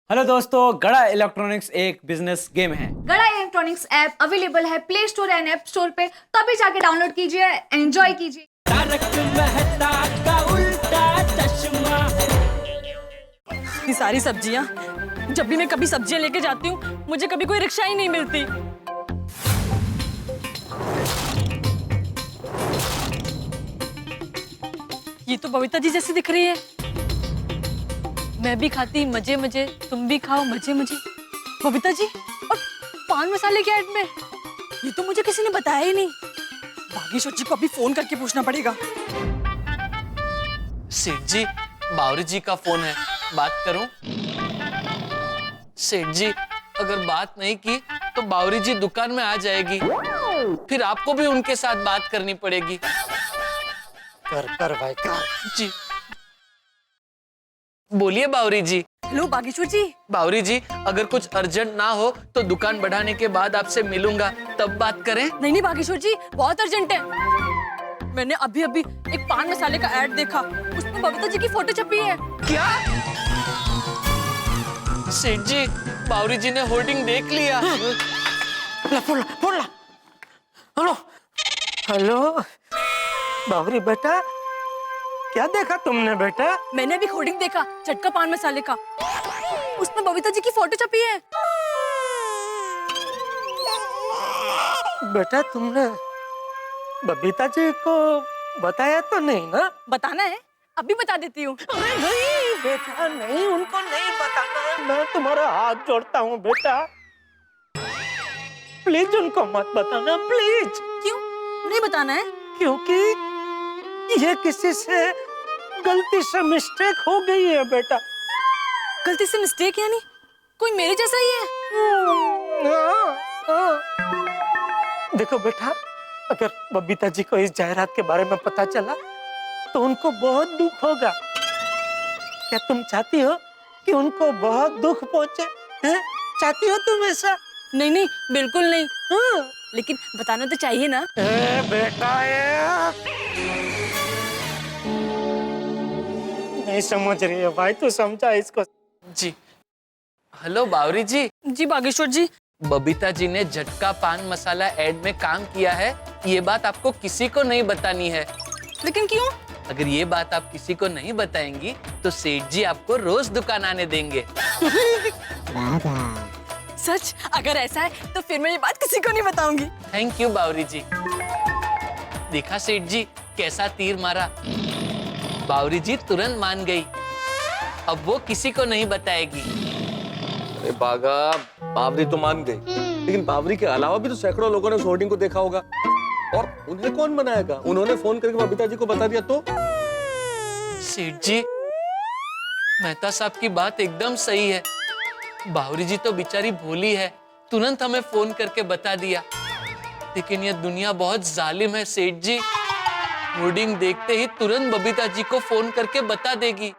Hello दोस्तों, गड़ा electronics एक बिजनेस गेम है। गड़ा इलेक्ट्रॉनिक्स ऐप अवेलेबल है play store and app store पे, तभी जाके डाउनलोड कीजिए, एंजॉय कीजिए। ये सारी सब्जियां, जब भी मैं कभी सब्जियां लेके जाती हूँ मुझे कभी कोई रिक्शा ही नहीं मिलती। ये तो बबीता जी जैसी दिख रही है। मैं भी खाती मजे मजे, तुम भी खाओ मजे मजे। बबीता जी और पान मसाले के ऐड में, ये तो मुझे किसी ने बताया ही नहीं। बागेश्वर जी को अभी फोन करके पूछना पड़ेगा। सेठ जी, बावरी जी का फोन है, बात करूं? सेठ जी, अगर बात नहीं की तो बावरी जी दुकान में आ जाएगी, फिर आपको भी उनके साथ बात करनी पड़ेगी। कर भाई कर। जी बोलिए बावरी जी। हेलो बागेश्वर जी। बावरी जी, अगर कुछ अर्जेंट ना हो तो दुकान बढ़ाने के बाद आपसे मिलूंगा, तब बात करें। नहीं नहीं बागेश्वर जी, बहुत अर्जेंट है। मैंने अभी अभी एक पान मसाले का ऐड देखा, उसमें बबीता जी की फोटो छपी है। क्या? सेठ जी, बावरी जी ने होर्डिंग देख लिया। फोन ला। हेलो हेलो बावरी बेटा, क्या देखा तुमने बेटा? मैंने अभी होर्डिंग देखा चटका पान मसाले का, उसमें बबीता जी की फोटो छपी है। बेटा तुमने बबीता जी को बताया तो नहीं ना? बताना है, अभी बता देती हूँ। नहीं बेटा नहीं, उनको नहीं बताना है। मैं तुम्हारा हाथ जोड़ता हूँ बेटा, प्लीज उनको मत बताना, प्लीज। क्यों नहीं बताना है? क्योंकि ये किसी से गलती से मिस्टेक हो गई है बेटा। गलती से मिस्टेक यानी कोई मेरे जैसा ही है? हाँ। देखो बेटा, अगर बबीता जी को इस जायरात के बारे में पता चला तो उनको बहुत दुख होगा। क्या तुम चाहती हो कि उनको बहुत दुख पहुंचे? हैं? चाहती हो तुम ऐसा? नहीं नहीं बिल्कुल नहीं। हाँ। लेकिन बताना तो चाहिए ना। बेटा नहीं समझ रही है भाई, तू समझा इसको। जी हेलो बावरी जी। जी बागेश्वर जी। बबीता जी ने झटका पान मसाला ऐड में काम किया है, ये बात आपको किसी को नहीं बतानी है। लेकिन क्यों? अगर ये बात आप किसी को नहीं बताएंगी तो सेठ जी आपको रोज दुकान आने देंगे। सच? अगर ऐसा है तो फिर मैं ये बात किसी को नहीं बताऊंगी। थैंक यू बावरी जी। देखा सेठ जी, कैसा तीर मारा। बावरी जी तुरंत मान गई, अब वो किसी को नहीं बताएगी। अरे बागा, बावरी तो मान गई, लेकिन बावरी के अलावा भी तो सैकड़ों लोगों ने उस होर्डिंग को देखा होगा, और उन्हें कौन बनाएगा? उन्होंने फोन करके बबीता जी को बता दिया तो? सेठ जी, मेहता साहब की बात एकदम सही है। बावरी जी तो बेचारी भोली है, तुरंत हमें फोन करके बता दिया। लेकिन यह दुनिया बहुत जालिम है सेठ जी, होर्डिंग देखते ही तुरंत बबीता जी को फोन करके बता देगी।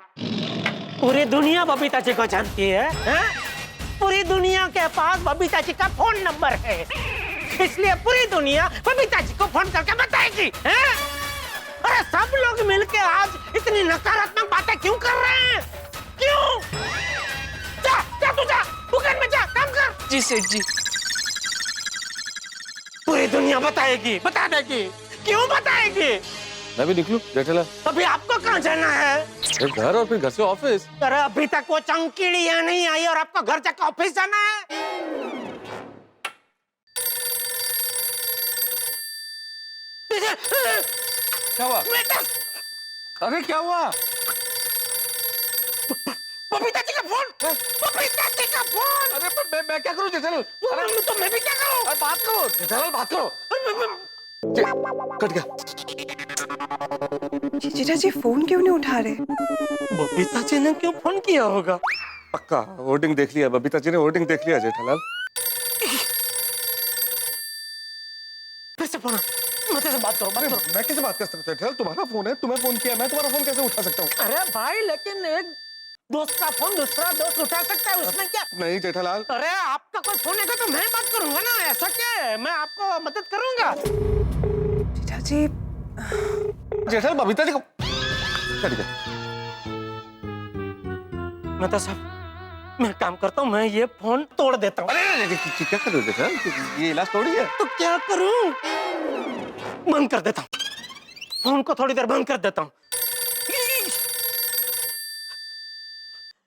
पूरी दुनिया बबीता जी को जानती है, हैं? पूरी दुनिया के पास बबीता जी का फोन नंबर है, इसलिए पूरी दुनिया बबीता जी को फोन करके बताएगी, हैं? अरे सब लोग मिलके आज इतनी नकारात्मक बातें क्यों कर रहे हैं? क्यों? जा जा तू जा, दुकान में जा, काम कर। जी सेठ जी। पूरी दुनिया बताएगी, बता देगी। क्यों बताएगी? मैं भी निकलूं जेठालाल? अभी आपको कहाँ जाना है? एक घर और फिर घर से ऑफिस। अरे अभी तक वो चंकीड़ियाँ नहीं आई और आपको घर जाकर ऑफिस जाना है? क्या हुआ? अरे क्या हुआ? बबीता जी का फोन! बबीता जी का फोन! अरे पर मैं क्या करूं जेठालाल? अरे तो मैं भी क्या करूं? अरे बात करो जेठालाल, बात करो। कट गया। जीजा जी फोन क्यों नहीं उठा रहे? बबीता जी ने क्यों फोन किया होगा? पक्का होर्डिंग देख लिया, बबीता जी ने होर्डिंग देख लिया जेठालाल। फिर से फोन, मुझसे बात करो, बात करो। मैं कैसे बात कर सकता हूँ जेठालाल? तुम्हारा फोन है, तुम्हें फोन किया, मैं तुम्हारा फोन कैसे उठा सकता हूँ? अरे भाई, लेकिन एक दोस्त का फोन दूसरा दोस्त उठा सकता है, उसमें क्या? नहीं जेठालाल। अरे आपका कोई फोन है तो मैं बात करूंगा ना, ऐसा क्या है? मैं आपको मदद करूंगा। जीजा जी जेठालाल बबीता जी को कट गया। मेहता साहब, मैं काम करता हूँ, मैं ये फोन तोड़ देता हूँ। अरे क्या कर रहे हो जेठालाल? ये इलाज थोड़ी है। तो क्या करूं? बंद कर देता हूँ फोन को, थोड़ी देर बंद कर देता हूँ।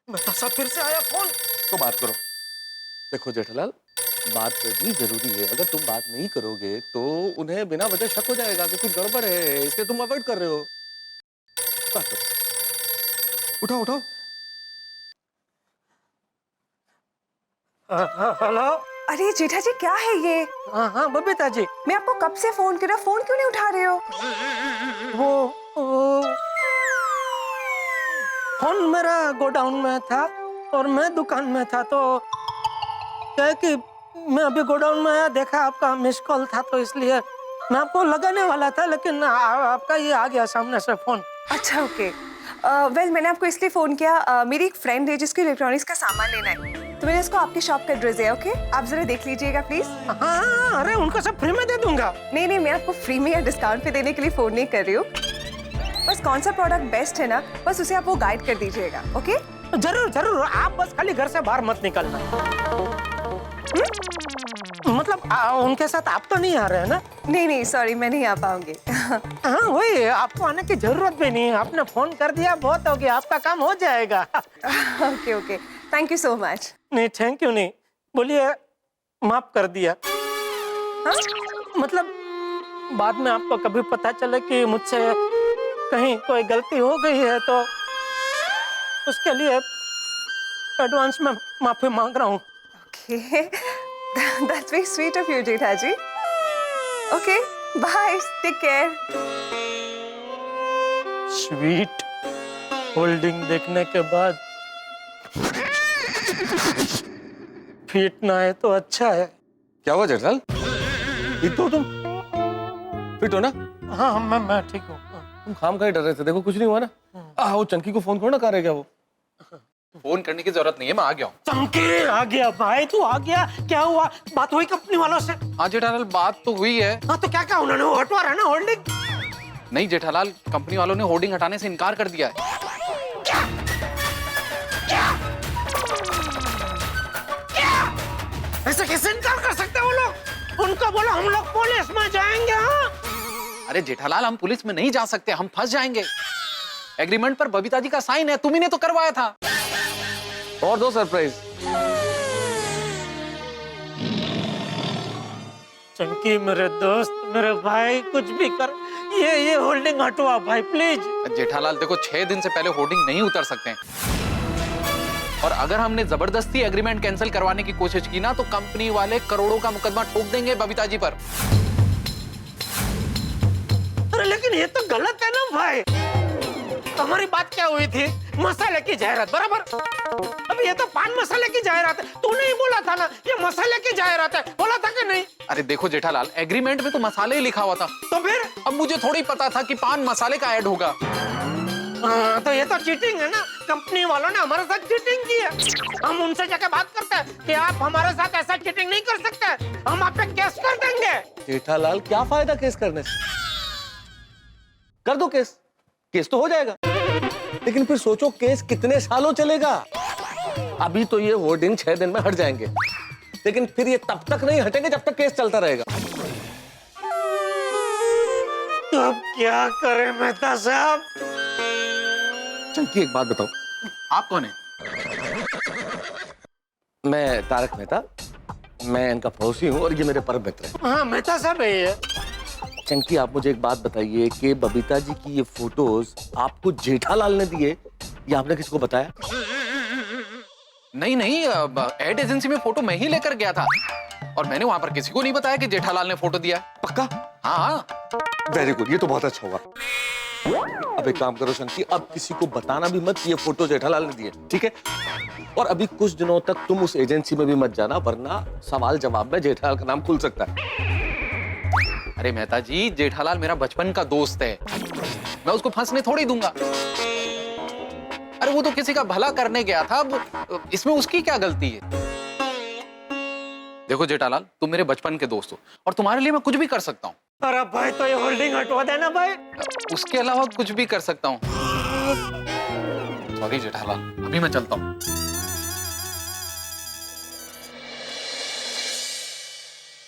मेहता साहब फिर से आया फोन। तो बात करो। देखो जेठालाल, बात करनी जरूरी है। अगर तुम बात नहीं करोगे तो उन्हें बिना वजह शक हो जाएगा कि कुछ गड़बड़ है, इसलिए तुम अवॉइड कर रहे हो। बात करो। उठाओ उठाओ। हेलो। अरे जेठा जी क्या है ये? हाँ हाँ बबीता जी। मैं आपको कब से फोन कर रहा हूँ, फोन क्यों नहीं उठा रहे हो? वो फोन मेरा गोडाउन में था और मैं दुकान में था, तो क्या है कि मैं अभी गोडाउन में आया, देखा आपका मिस कॉल था, तो इसलिए मैं आपको लगाने वाला था, लेकिन आपका ये आ गया सामने से फोन। अच्छा ओके। वेल मैंने आपको इसलिए फोन किया, मेरी एक फ्रेंड है जिसको इलेक्ट्रॉनिक्स का सामान लेना है, तो मैंने इसको आपकी शॉप का एड्रेस दिया। ओके आप जरा देख लीजिएगा प्लीज। हाँ, अरे उनको सब फ्री में दे दूंगा। नहीं नहीं, मैं आपको फ्री में या डिस्काउंट पे देने के लिए फोन नहीं कर रही हूँ, बस कौन सा प्रोडक्ट बेस्ट है ना, बस उसे आप वो गाइड कर दीजिएगा। ओके जरूर जरूर, आप बस खाली घर से बाहर मत निकलना। मतलब उनके साथ आप तो नहीं आ रहे हैं ना? नहीं नहीं सॉरी, मैं नहीं आ पाऊंगी। हाँ वही, आपको आने की जरूरत भी नहीं है, आपने फोन कर दिया, बहुत हो गया, आपका काम हो जाएगा। Okay okay, thank you so much. नहीं थैंक यू नहीं, बोलिए माफ कर दिया। हाँ? मतलब बाद में आपको कभी पता चले कि मुझसे कहीं कोई गलती हो गई है तो उसके लिए एडवांस में माफी मांग रहा हूँ। Okay, that's very sweet of you, Jetha ji. Okay, bye. Take care. Sweet holding देखने के बाद फिट ना है तो अच्छा है। क्या हुआ जेठालाल? ठीक तो हो तुम? फिट हो ना? हाँ मैं ठीक हूँ। तुम खाम खा ही डर रहे थे, देखो कुछ नहीं हुआ ना। वो चंकी को फोन करो ना, कहाँ रह गया वो? फोन करने की जरूरत नहीं है, मैं आ गया हूँ। चंकी आ गया भाई, तू आ गया, क्या हुआ? बात हुई कंपनी वालों से? हाँ जेठालाल, बात तो हुई है। हाँ तो क्या उन्होंने वो हटवा रहा ना होल्डिंग? नहीं जेठालाल, कंपनी वालों ने होर्डिंग हटाने से इनकार कर दिया है। ऐसे कैसे इनकार कर सकते हैं वो लोग? उनको बोलो हम लोग पुलिस में जाएंगे। हाँ अरे जेठालाल, हम पुलिस में नहीं जा सकते, हम फंस जाएंगे। एग्रीमेंट पर बबीता जी का साइन है, तुम ही ने तो करवाया था। और दो सरप्राइज। चंकी मेरे दोस्त, मेरे भाई, कुछ भी कर, ये होल्डिंग हटवा भाई प्लीज। जेठालाल देखो, 6 दिन से पहले होर्डिंग नहीं उतर सकते हैं। और अगर हमने जबरदस्ती एग्रीमेंट कैंसिल करवाने की कोशिश की ना, तो कंपनी वाले करोड़ों का मुकदमा ठोक देंगे बबीता जी पर। अरे लेकिन ये तो गलत है ना भाई। हमारी बात क्या हुई थी? मसाले की जायरात, बराबर। अब ये तो पान मसाले की जायरात है, तू नहीं बोला था ना ये मसाले की जायरात है, बोला था कि नहीं? अरे देखो जेठालाल, एग्रीमेंट में तो मसाले ही लिखा हुआ था। तो फिर अब मुझे थोड़ी पता था कि पान मसाले का ऐड होगा। तो ये तो चीटिंग है ना, कंपनी वालों ने हमारे साथ चीटिंग की है। हम उनसे जाके बात करते हैं कि आप हमारे साथ ऐसा चीटिंग नहीं कर सकते, हम आप पे केस कर देंगे। जेठालाल क्या फायदा केस करने से? कर दो केस, केस तो हो जाएगा, लेकिन फिर सोचो केस कितने सालों चलेगा। अभी तो ये होर्डिंग 6 दिन में हट जाएंगे, लेकिन फिर ये तब तक नहीं हटेंगे जब तक केस चलता रहेगा। तो अब क्या करें मेहता साहब? चंकी एक बात बताओ, आप कौन है? मैं तारक मेहता, मैं इनका पड़ोसी हूँ और ये मेरे परम मित्र हैं। हाँ मेहता साहब है ये। चंकी आप मुझे एक बात बताइए कि बबीता जी की ये फोटोज आपको जेठालाल ने दिए या आपने किसको बताया? नहीं नहीं, एड एजेंसी में फोटो मैं ही लेकर गया था और मैंने वहां पर किसी को नहीं बताया कि जेठालाल ने फोटो दिया। पक्का? हाँ। वेरी गुड, ये तो बहुत अच्छा हुआ। अब एक काम करो शंकी, अब किसी को बताना भी मत ये फोटो जेठालाल ने दिए, ठीक है? और अभी कुछ दिनों तक तुम उस एजेंसी में भी मत जाना, वरना सवाल जवाब में जेठालाल का नाम खुल सकता है। अरे मेहता जी, जेठालाल मेरा बचपन का दोस्त है, मैं उसको फंसने थोड़ी दूंगा। अरे वो तो किसी का भला करने गया था, अब इसमें उसकी क्या गलती है? देखो जेठालाल, तुम मेरे बचपन के दोस्त हो और तुम्हारे लिए मैं कुछ भी कर सकता हूँ। अरे भाई तो ये होल्डिंग हटवा देना भाई। उसके अलावा कुछ भी कर सकता हूँ। सॉरी जेठालाल, अभी मैं चलता हूँ।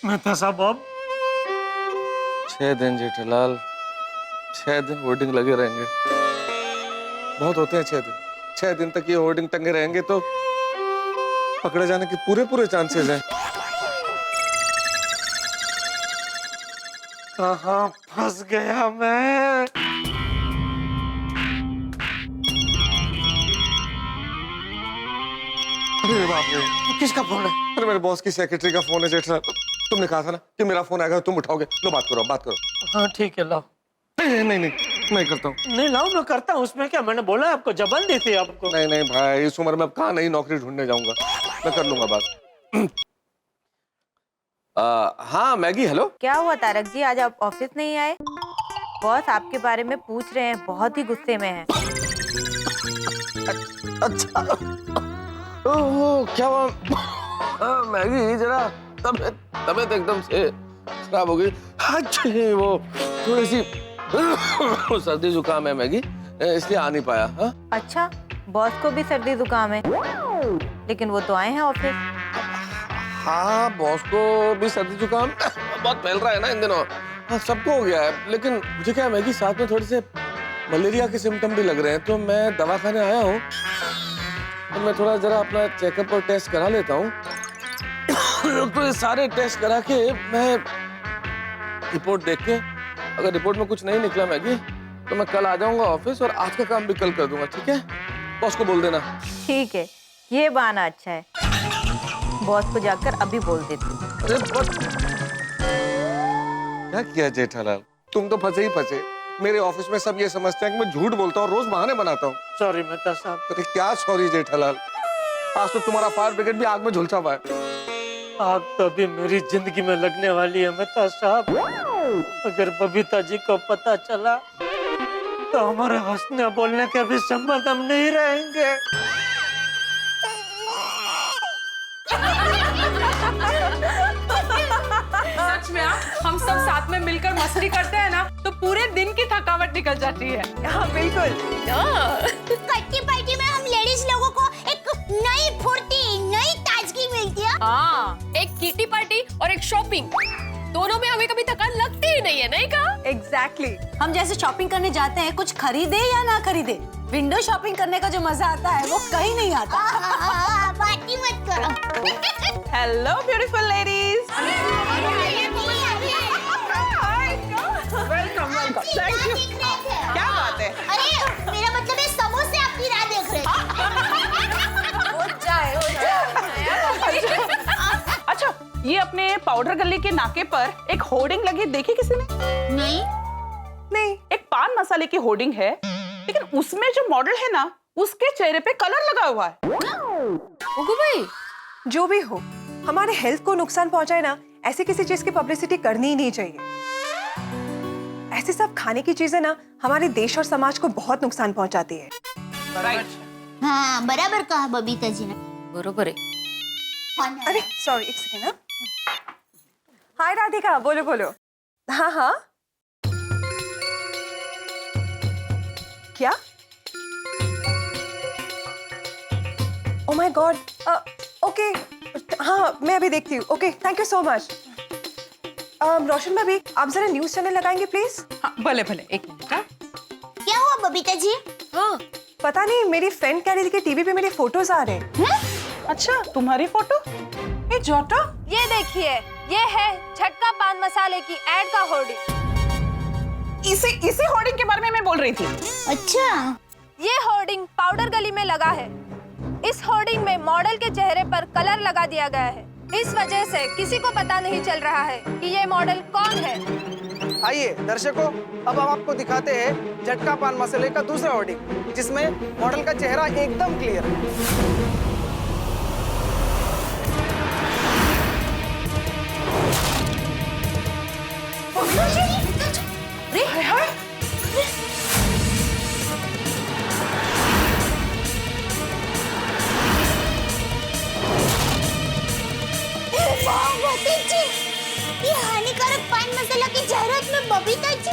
मेहता साहब अब 6 दिन जेठालाल, 6 दिन होर्डिंग लगे रहेंगे। बहुत होते हैं 6 दिन। 6 दिन तक ये होर्डिंग टंगे रहेंगे तो पकड़े जाने के पूरे चांसेस हैं। कहाँ फंस गया मैं? अरे बाप रे, किसका फोन है? अरे मेरे बॉस की सेक्रेटरी का फोन है जेठालाल। तुमने कहा था ना कि मेरा फोन आएगा तुम उठाओगे। लो बात करो, बात करो। हाँ ठीक है, लाओ। नहीं मैं करता हूँ। नहीं लाओ, मैं करता हूँ। उसमें क्या, मैंने बोला आपको, जबल दी थी आपको। नहीं भाई, इस उम्र में अब कहाँ नई नौकरी ढूंढने जाऊंगा। मैं कर लूंगा बात। हाँ मैगी, हेलो। क्या हुआ तारक जी, आज आप ऑफिस नहीं आए? बॉस आपके बारे में पूछ रहे हैं, बहुत ही गुस्से में हैं। अच्छा, ओह क्या हुआ? मैगी जरा तबीयत एकदम से खराब हो गई। अच्छा वो थोड़ी सी सर्दी जुकाम है मैगी, इसलिए आ नहीं पाया। हाँ अच्छा, बॉस को भी सर्दी जुकाम है, लेकिन वो तो आए हैं ऑफिस। हाँ बॉस को भी सर्दी जुकाम बहुत फैल रहा है ना इन दिनों। हाँ सबको हो गया है, लेकिन मुझे क्या मैगी साथ में थोड़े से मलेरिया के सिम्टम भी लग रहे हैं, तो मैं दवाखाने आया हूँ। तो मैं थोड़ा जरा अपना चेकअप और टेस्ट करा लेता हूँ। तो ये सारे टेस्ट करा के मैं रिपोर्ट देख के, अगर रिपोर्ट में कुछ नहीं निकला मैगी, तो मैं कल आ जाऊंगा ऑफिस और आज का काम भी कल कर दूंगा। ठीक है, बॉस को बोल देना। ठीक है, ये बहाना अच्छा है। बॉस को जाकर अभी बोल देती हूँ। अरे क्या किया जेठालाल, तुम तो फंसे ही फंसे। मेरे ऑफिस में सब ये समझते हैं कि मैं झूठ बोलता हूँ, रोज बहाने बनाता हूँ। सॉरी मेहता साहब। अरे क्या सॉरी जेठालाल, आज तो तुम्हारा फायर ब्रिगेड भी आग में झुलसा हुआ है। आग तो अभी मेरी जिंदगी में लगने वाली है मेहता साहब। अगर बबीता जी को पता चला तो हमारे हंसने बोलने के भी संबंध हम नहीं रहेंगे। सच में हम सब साथ में मिलकर मस्ती करते हैं ना, तो पूरे दिन की थकावट निकल जाती है। हाँ बिल्कुल। किट्टी पार्टी में हम लेडीज लोगों को एक नई फुर्ती, नई ताजगी मिलती है। हाँ, एक किटी पार्टी और एक शॉपिंग, दोनों में हमें कभी थकान लगती ही नहीं है, नहीं कहा? एग्जैक्टली। हम जैसे शॉपिंग करने जाते हैं, कुछ खरीदे या ना खरीदे, विंडो शॉपिंग करने का जो मजा आता है वो कहीं नहीं आता। बात ही मत करो। Hello beautiful ladies. Welcome welcome, thank you. क्या बात है? अरे मेरा मतलब है समोसे आपकी राह देख रहे थे। हो जाए। अच्छा, ये अपने पाउडर गली के नाके पर एक होर्डिंग लगी देखी किसी ने? नहीं। एक पान मसाले की होर्डिंग है, लेकिन उसमें जो मॉडल है ना, उसके चेहरे पे कलर लगा हुआ है। उगू भाई, जो भी हो, हमारे हेल्थ को नुकसान पहुंचाए ना, ऐसे किसी चीज की पब्लिसिटी करनी ही नहीं चाहिए। ऐसे सब खाने की चीजें ना हमारे देश और समाज को बहुत नुकसान पहुंचाती है। हाँ बराबर कहा बबीता जी ने। बरोबर है। अरे सॉरी, एक सेकेंड। ना हाय राधिका, बोलो बोलो। हाँ हाँ, क्या? ओह माय गॉड, ओके, हाँ मैं अभी देखती हूँ। Okay, thank you so much. Roshan भाभी, आप जरा न्यूज चैनल लगाएंगे प्लीज? हाँ, भले भले, एक मिनट। क्या हुआ बबीता जी? हाँ पता नहीं, मेरी फ्रेंड कह रही थी कि टीवी पे मेरे फोटोज आ रहे हैं। अच्छा, तुम्हारी फोटो? ये जोटो? ये देखिए, ये है झटका पान मसाले की एड का होर्डिंग। इसी होर्डिंग के बारे में मैं बोल रही थी। अच्छा, ये होर्डिंग पाउडर गली में लगा है। इस होर्डिंग में मॉडल के चेहरे पर कलर लगा दिया गया है। इस वजह से किसी को पता नहीं चल रहा है कि ये मॉडल कौन है। आइए दर्शकों, अब हम आपको दिखाते हैं झटका पान मसाले का दूसरा होर्डिंग, जिसमें मॉडल का चेहरा एकदम क्लियर है। ये हानिकारक पान मसाला की जाहिरात में बबीता जी।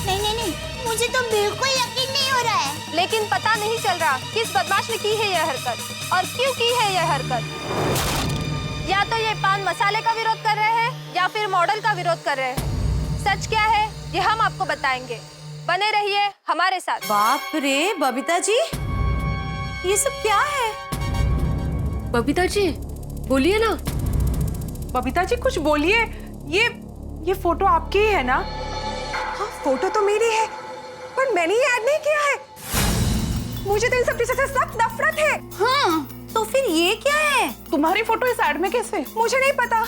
नहीं, मुझे तो बिल्कुल यकीन नहीं हो रहा है। लेकिन पता नहीं चल रहा किस बदमाश ने की है यह हरकत और क्यों की है यह हरकत। या तो ये पान मसाले का विरोध कर रहे हैं या फिर मॉडल का विरोध कर रहे हैं। सच क्या है ये हम आपको बताएंगे। बने रहिए हमारे साथ। बाप रे बबीता जी, ये सब क्या है? बबीता जी बोलिए ना। बबीता जी कुछ बोलिए। ये फोटो आपकी ही है ना? हाँ फोटो तो मेरी है, पर मैंने ये ऐड नहीं किया है। मुझे तो इन सब चीजों से सख्त नफरत है। हाँ तो फिर ये क्या है? तुम्हारी फोटो इस एड में कैसे? मुझे नहीं पता।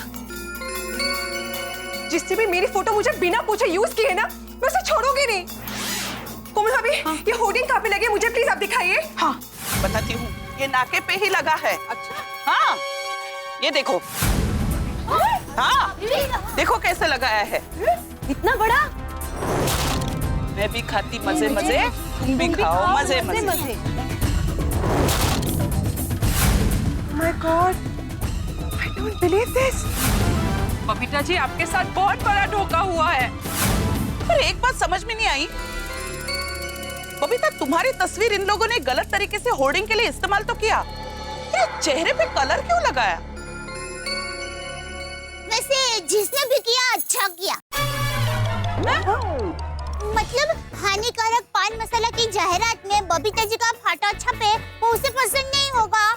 जिससे भी मेरी फोटो मुझे बिना पूछे यूज की है ना, मैं उसे छोड़ूंगी नहीं। कोमल भाभी, ये होर्डिंग कहाँ पे लगी है? मुझे प्लीज आप दिखाइए। हाँ बताती हूँ, ये नाके पे ही लगा है। अच्छा हाँ, ये देखो। हाँ देखो कैसे लगाया है। इतना बड़ा? मैं भी खाती मजे मजे, तुम भी खाओ मजे मजे। My God, I don't believe this. Babita ji आपके साथ बहुत बड़ा धोखा हुआ है। पर एक बात समझ में नहीं आई, बबीता तुम्हारी तस्वीर इन लोगों ने गलत तरीके से होर्डिंग के लिए इस्तेमाल तो किया, तेरे चेहरे पे कलर क्यों लगाया? वैसे जिसने भी किया अच्छा किया। मतलब हानिकारक पान मसाला की जाहिरात में बबीता जी का फोटो छपे वो उसे पसंद नहीं होगा।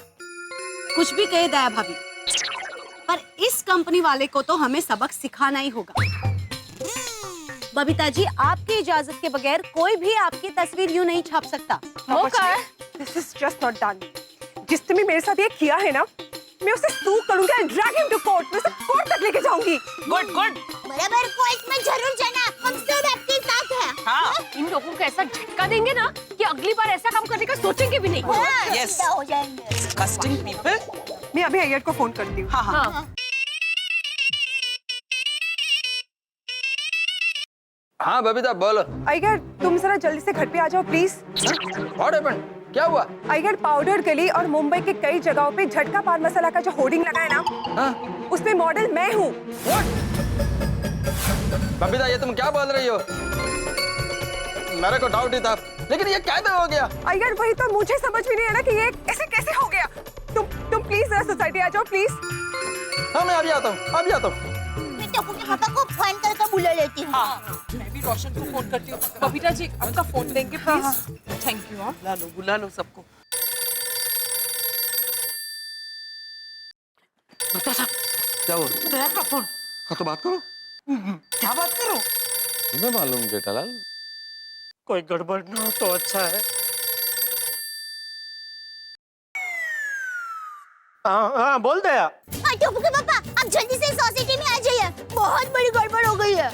कुछ भी कहे दया भाभी, पर इस कंपनी वाले को तो हमें सबक सिखाना ही होगा। बबीता जी आपकी इजाजत के बगैर कोई भी आपकी तस्वीर यूं नहीं छाप सकता। This is just not done. जिसने भी मेरे साथ ये किया है ना, मैं उसे सू करूंगी and drag him to court. मैं उसे कोर्ट तक लेके जाऊंगी। Good good. बराबर कोर्ट में जरूर जाना, हम सब आपके साथ हैं। हाँ इन लोगों को ऐसा झटका देंगे ना कि अगली बार ऐसा काम करने का सोचेंगे भी नहीं। Yes. सीधा हो जाएंगे। Disgusting people. मैं अभी अय्यर को फोन करती हूँ। हाँ। हाँ बबीता बोलो। अय्यर तुम जरा जल्दी से घर पे आ जाओ प्लीज। What happened? क्या हुआ? अय्यर पाउडर गली और मुंबई के कई जगहों पे झटका पान मसाला का जो होर्डिंग लगा है ना, हाँ? उसमें मॉडल मैं हूँ। बबीता ये तुम क्या बोल रही हो? मेरे को डाउट ही था, लेकिन ये कैसे हो गया? अय्यर वही तो मुझे समझ में नहीं आ रहा कि ये ऐसे कैसे हो गया। तुम प्लीज जरा सोसाइटी आ जाओ प्लीज। हाँ मैं अभी आता हूँ, अभी आता हूँ। मैं टप्पू के पापा को फोन करके बुला लेती हूँ। मैं भी रोशन को फोन करती हूँ। बबीता जी आपका फोन देंगे प्लीज? Thank you. बुला लो सबको। क्या हुआ? दया का फोन। हाँ तो बात करो। क्या बात करो? तुम्हें मालूम जेठालाल? कोई गड़बड़ ना हो तो अच्छा है। हाँ बोल दया। हाँ टप्पू के पापा, आप जल्दी से सोसाइटी में आ जाइए, बहुत बड़ी गड़बड़ हो गई है।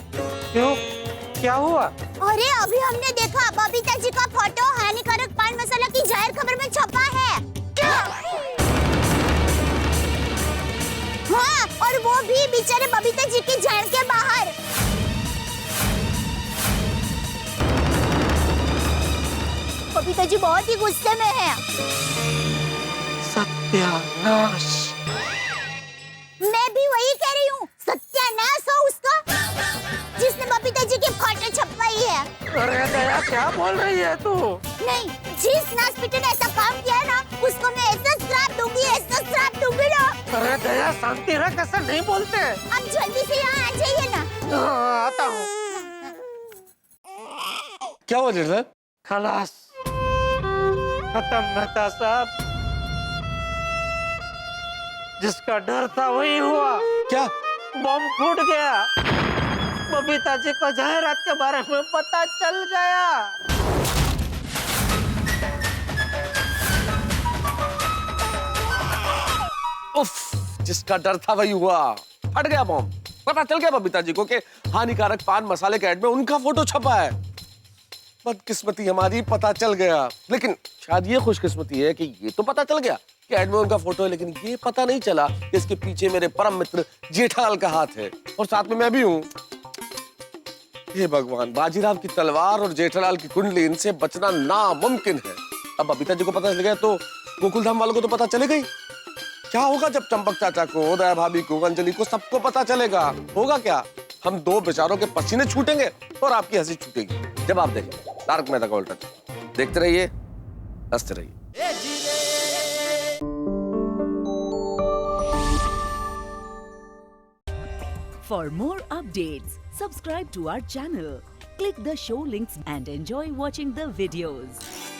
क्यों? क्या हुआ? अरे अभी हमने देखा बबीता जी का फोटो हानिकारक पान मसाला की जाहिर खबर में छपा है। क्या? हाँ, और वो भी बेचारे बबीता जी के जान के बाहर। बबीता जी बहुत ही गुस्से में है। सत्यानाश। मैं भी वही कह रही हूँ, सत्यानाश हो उसका जिसने बबीता जी की फोटो छपवाई है। अरे दया क्या बोल रही है तू? नहीं, जिस नासपीटे ने ऐसा काम किया है ना, उसको मैं ऐसा श्राप दूंगी ना। अरे दया शांति रख, ऐसा नहीं बोलते। आप जल्दी से यहाँ आ जाइए ना। आता हूँ। क्या हुआ जेठालाल? खलास, खत्म मेहता साहब। जिसका डर था वही हुआ। क्या? बम फूट गया। बबीता जी को जाहिरात के बारे में पता चल गया। उफ, जिसका डर था वही हुआ। फट गया बम। पता चल गया बबीता जी को कि हानिकारक पान मसाले के ऐड में उनका फोटो छपा है। बदकिस्मती हमारी, पता चल गया। लेकिन शायद ये खुशकिस्मती है कि ये तो पता चल गया कि ऐड में उनका फोटो है, लेकिन ये पता नहीं चला कि इसके पीछे मेरे परम मित्र जेठालाल का हाथ है और साथ में मैं भी हूँ। हे भगवान, बाजीराव की तलवार और जेठालाल की कुंडली, इनसे बचना नामुमकिन है। अब बबीता जी को पता चल गया तो गोकुलधाम वालों को तो पता चलेगा ही। क्या होगा जब चंपक चाचा को, दया भाभी को, अंजलि को, सबको पता चलेगा? होगा क्या? हम दो बेचारों के पसीने छूटेंगे और आपकी हंसी छूटेगी जब आप देखें तारक मेहता का उल्टा चश्मा। देखते रहिए, हंसते रहिए। For more updates, subscribe to our channel, click the show links and enjoy watching the videos.